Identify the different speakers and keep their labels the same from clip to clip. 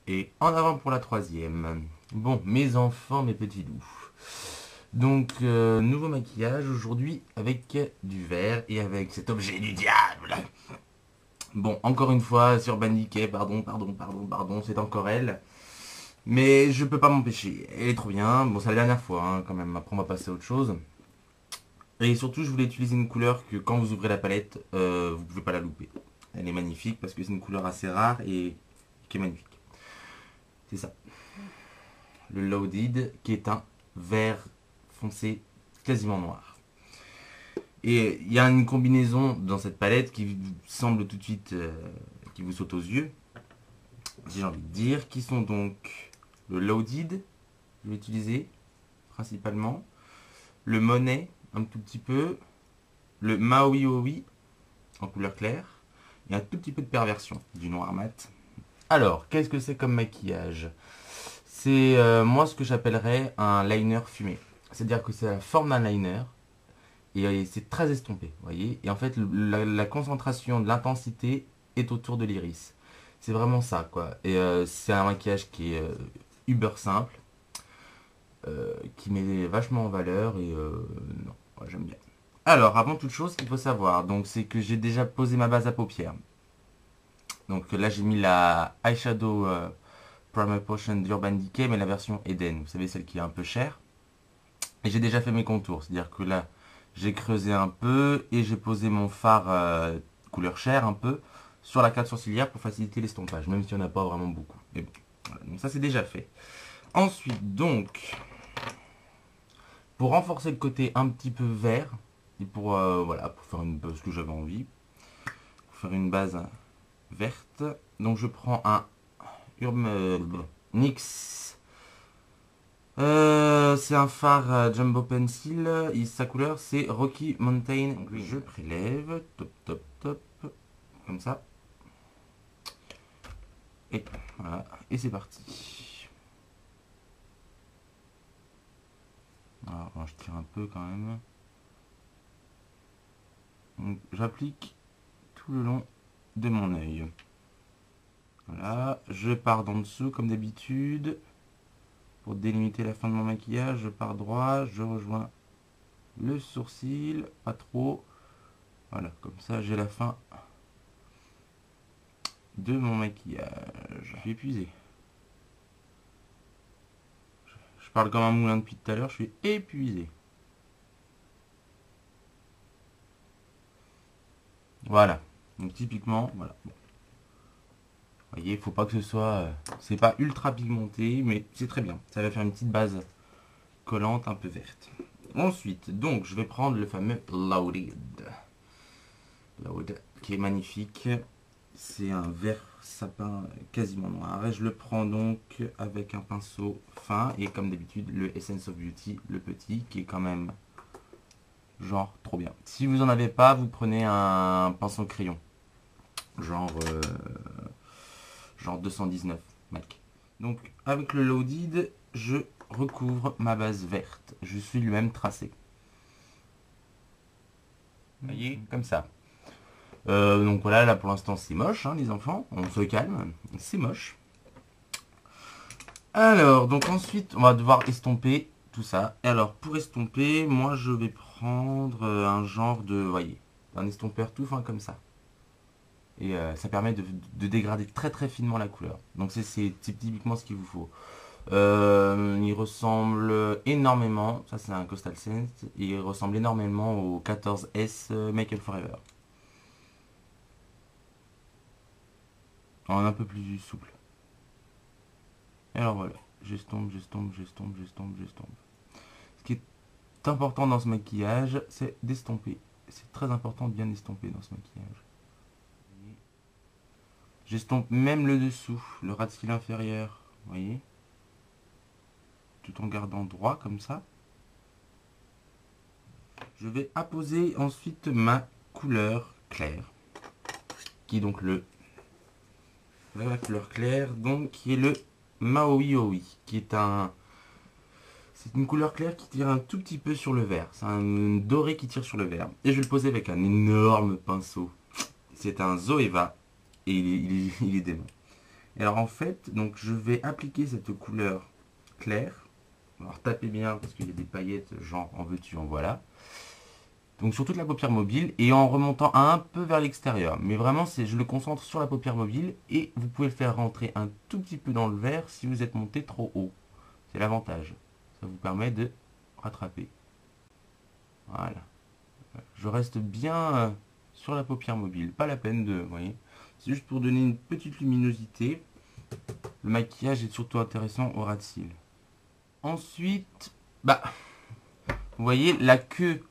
Speaker 1: Et en avant pour la troisième. Bon, mes enfants, mes petits loups. Donc, nouveau maquillage aujourd'hui avec du vert et avec cet objet du diable. Bon, encore une fois, sur Bandiquet, pardon, c'est encore elle. Mais je peux pas m'empêcher. Elle est trop bien. Bon, c'est la dernière fois, hein, quand même. Après, on va passer à autre chose. Et surtout, je voulais utiliser une couleur que quand vous ouvrez la palette, vous pouvez pas la louper. Elle est magnifique parce que c'est une couleur assez rare et qui est magnifique. C'est ça. Le Loaded, qui est un vert foncé quasiment noir. Et il y a une combinaison dans cette palette qui semble tout de suite, qui vous saute aux yeux, si j'ai envie de dire, qui sont donc le Loaded, je vais utiliser principalement, le Monet, un tout petit peu, le Maui Oui en couleur claire, et un tout petit peu de perversion, du noir mat. Alors, qu'est-ce que c'est comme maquillage? C'est moi ce que j'appellerais un liner fumé. C'est-à-dire que c'est la forme d'un liner, et c'est très estompé, vous voyez. Et en fait, la concentration de l'intensité est autour de l'iris. C'est vraiment ça, quoi. Et c'est un maquillage qui est uber simple, qui met vachement en valeur, et non, ouais, j'aime bien. Alors, avant toute chose, ce qu'il faut savoir, donc, c'est que j'ai déjà posé ma base à paupières. Donc là, j'ai mis la eyeshadow Primer Potion d'Urban Decay, mais la version Eden, vous savez, celle qui est un peu chère. Et j'ai déjà fait mes contours, c'est-à-dire que là, j'ai creusé un peu et j'ai posé mon fard couleur chair un peu sur la carte sourcilière pour faciliter l'estompage, même si on n'a pas vraiment beaucoup. Mais bon, voilà, donc ça c'est déjà fait. Ensuite, donc, pour renforcer le côté un petit peu vert, et pour, voilà, pour faire une base que j'avais envie, pour faire une base verte, donc je prends un NYX. C'est un phare Jumbo Pencil. Sa couleur c'est Rocky Mountain Green. Je prélève. Top. Comme ça. Et voilà. Et c'est parti. Alors, je tire un peu quand même. Donc j'applique tout le long de mon œil. Voilà. Je pars d'en dessous comme d'habitude. Pour délimiter la fin de mon maquillage, je pars droit. Je rejoins le sourcil. Pas trop. Voilà. Comme ça, j'ai la fin de mon maquillage. Je suis épuisé. Je parle comme un moulin depuis tout à l'heure, je suis épuisé. Voilà. Donc typiquement, voilà. Bon. Vous voyez, il faut pas que ce soit... c'est pas ultra pigmenté, mais c'est très bien. Ça va faire une petite base collante un peu verte. Ensuite, donc, je vais prendre le fameux Loaded. Loaded, qui est magnifique. C'est un vert sapin quasiment noir. Et je le prends donc avec un pinceau fin. Et comme d'habitude, le Essence of Beauty, le petit, qui est quand même genre trop bien. Si vous en avez pas, vous prenez un pinceau crayon. Genre, genre 219 MAC. Donc avec le Loaded, je recouvre ma base verte. Je suis lui-même tracé. Vous voyez, comme ça. Donc voilà, là pour l'instant c'est moche, hein, les enfants. On se calme, c'est moche. Alors, donc ensuite, on va devoir estomper tout ça. Et alors, pour estomper, moi je vais prendre un genre de, vous voyez, un estompeur tout fin comme ça. Et ça permet de dégrader très finement la couleur. Donc c'est typiquement ce qu'il vous faut. Il ressemble énormément, ça c'est un Coastal Scent, il ressemble énormément au 14S Make Up Forever. En un peu plus souple. Et alors voilà, j'estompe. Ce qui est important dans ce maquillage, c'est d'estomper. C'est très important de bien estomper dans ce maquillage. J'estompe même le dessous, le ras de cils inférieur, vous voyez, tout en gardant droit comme ça. Je vais apposer ensuite ma couleur claire, qui est donc la couleur claire, donc qui est le Maui Oui, qui est c'est une couleur claire qui tire un tout petit peu sur le vert. C'est un doré qui tire sur le vert. Et je vais le poser avec un énorme pinceau. C'est un Zoeva et il est dément. Et alors en fait, donc je vais appliquer cette couleur claire. Alors tapez bien parce qu'il y a des paillettes, genre en veux-tu, en voilà. Donc sur toute la paupière mobile et en remontant un peu vers l'extérieur. Mais vraiment, je le concentre sur la paupière mobile et vous pouvez le faire rentrer un tout petit peu dans le vert si vous êtes monté trop haut. C'est l'avantage. Ça vous permet de rattraper. Voilà. Je reste bien sur la paupière mobile. Pas la peine de... Vous voyez. C'est juste pour donner une petite luminosité. Le maquillage est surtout intéressant au ras de cils. Ensuite, bah, vous voyez la queue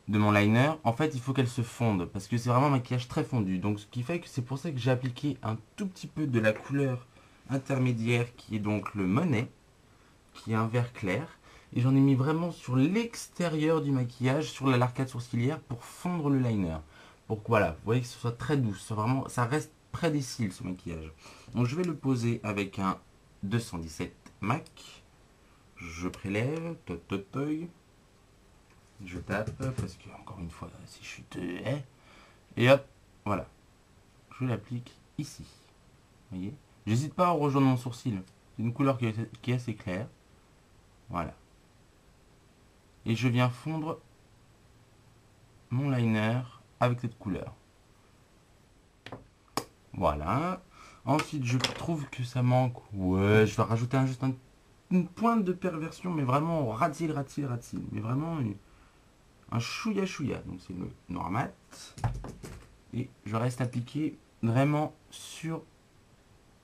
Speaker 1: de mon liner, en fait il faut qu'elle se fonde parce que c'est vraiment un maquillage très fondu, donc ce qui fait que c'est pour ça que j'ai appliqué un tout petit peu de la couleur intermédiaire qui est donc le Monet, qui est un vert clair, et j'en ai mis vraiment sur l'extérieur du maquillage, sur l'arcade sourcilière pour fondre le liner, pour que voilà, vous voyez que ce soit très doux, vraiment, ça reste près des cils ce maquillage. Donc je vais le poser avec un 217 MAC, je prélève, je tape parce que encore une fois si je suis et hop, voilà, je l'applique ici, vous voyez, j'hésite pas à rejoindre mon sourcil, c'est une couleur qui est assez claire, voilà, et je viens fondre mon liner avec cette couleur, voilà. Ensuite je trouve que ça manque, ouais, je vais rajouter juste une pointe de perversion, mais vraiment rat-il, mais vraiment un chouïa chouïa, donc c'est le noir mat. Et je reste appliqué vraiment sur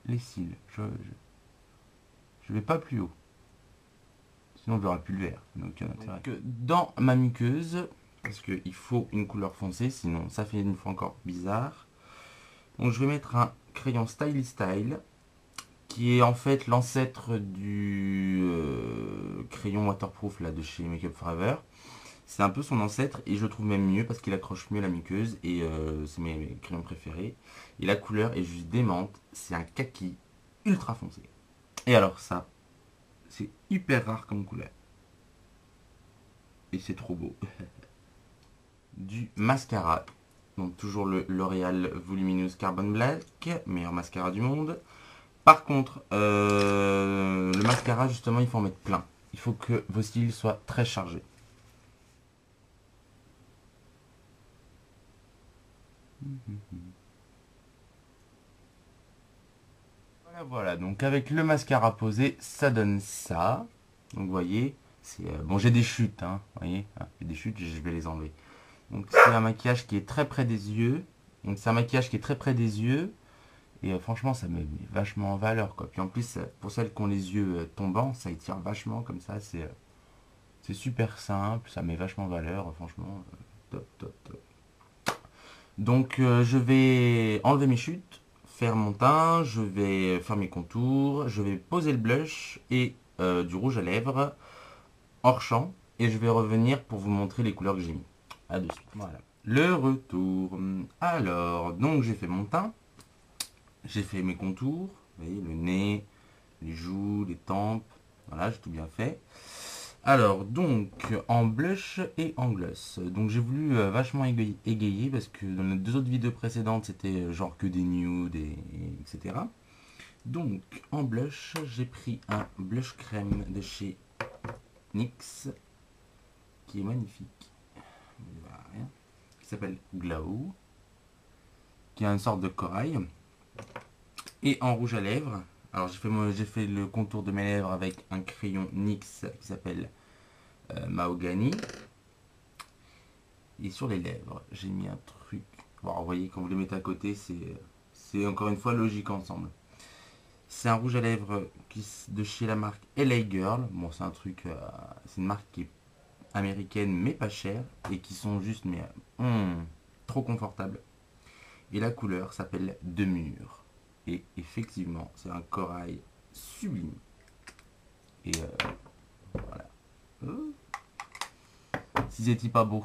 Speaker 1: les cils. Je vais pas plus haut. Sinon on verra plus le vert. Donc, dans ma muqueuse, parce qu'il faut une couleur foncée, sinon ça fait une fois encore bizarre. Donc je vais mettre un crayon Styly Style, qui est en fait l'ancêtre du crayon waterproof là, de chez Make Up Forever. C'est un peu son ancêtre et je le trouve même mieux parce qu'il accroche mieux la muqueuse et c'est mes crayons préférés. Et la couleur est juste démente, c'est un kaki ultra foncé. Et alors ça, c'est hyper rare comme couleur. Et c'est trop beau. Du mascara, donc toujours le L'Oréal Voluminous Carbon Black, meilleur mascara du monde. Par contre, le mascara justement il faut en mettre plein. Il faut que vos cils soient très chargés. Voilà, donc avec le mascara posé, ça donne ça. Donc vous voyez, c'est bon, j'ai des chutes, hein, vous voyez, j'ai des chutes, je vais les enlever. Donc c'est un maquillage qui est très près des yeux. Donc c'est un maquillage qui est très près des yeux. Et franchement, ça met vachement en valeur, quoi. Puis en plus, pour celles qui ont les yeux tombants, ça étire vachement comme ça. C'est super simple, ça met vachement en valeur, franchement, top, top, top. Donc je vais enlever mes chutes, faire mon teint, je vais faire mes contours, je vais poser le blush et du rouge à lèvres hors champ et je vais revenir pour vous montrer les couleurs que j'ai mis. À de suite. Voilà. Le retour. Alors, donc j'ai fait mon teint, j'ai fait mes contours, vous voyez, le nez, les joues, les tempes, voilà, j'ai tout bien fait. Alors, donc, en blush et en gloss. Donc, j'ai voulu vachement égayer parce que dans les deux autres vidéos précédentes, c'était genre que des nudes, etc. Donc, en blush, j'ai pris un blush crème de chez NYX, qui est magnifique, qui s'appelle Glow, qui a une sorte de corail. Et en rouge à lèvres, alors j'ai fait le contour de mes lèvres avec un crayon NYX qui s'appelle Mahogany. Et sur les lèvres, j'ai mis un truc. Bon, vous voyez, quand vous les mettez à côté, c'est encore une fois logique ensemble. C'est un rouge à lèvres de chez la marque LA Girl. Bon, c'est un truc, c'est une marque qui est américaine mais pas chère et qui sont juste mais trop confortables. Et la couleur s'appelle Demure. Et effectivement, c'est un corail sublime. Et voilà. Si c'était pas beau.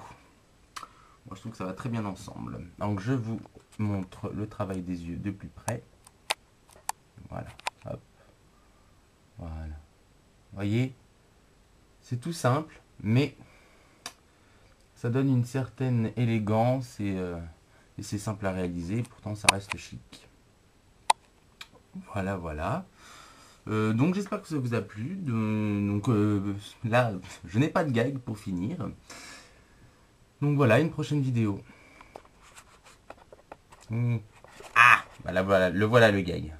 Speaker 1: Moi, je trouve que ça va très bien ensemble. Donc, je vous montre le travail des yeux de plus près. Voilà. Hop. Voilà. Vous voyez, c'est tout simple, mais ça donne une certaine élégance et c'est simple à réaliser. Pourtant, ça reste chic. Voilà, voilà. Donc j'espère que ça vous a plu. Donc là, je n'ai pas de gag pour finir. Donc voilà, une prochaine vidéo. Ah, voilà, voilà, le gag.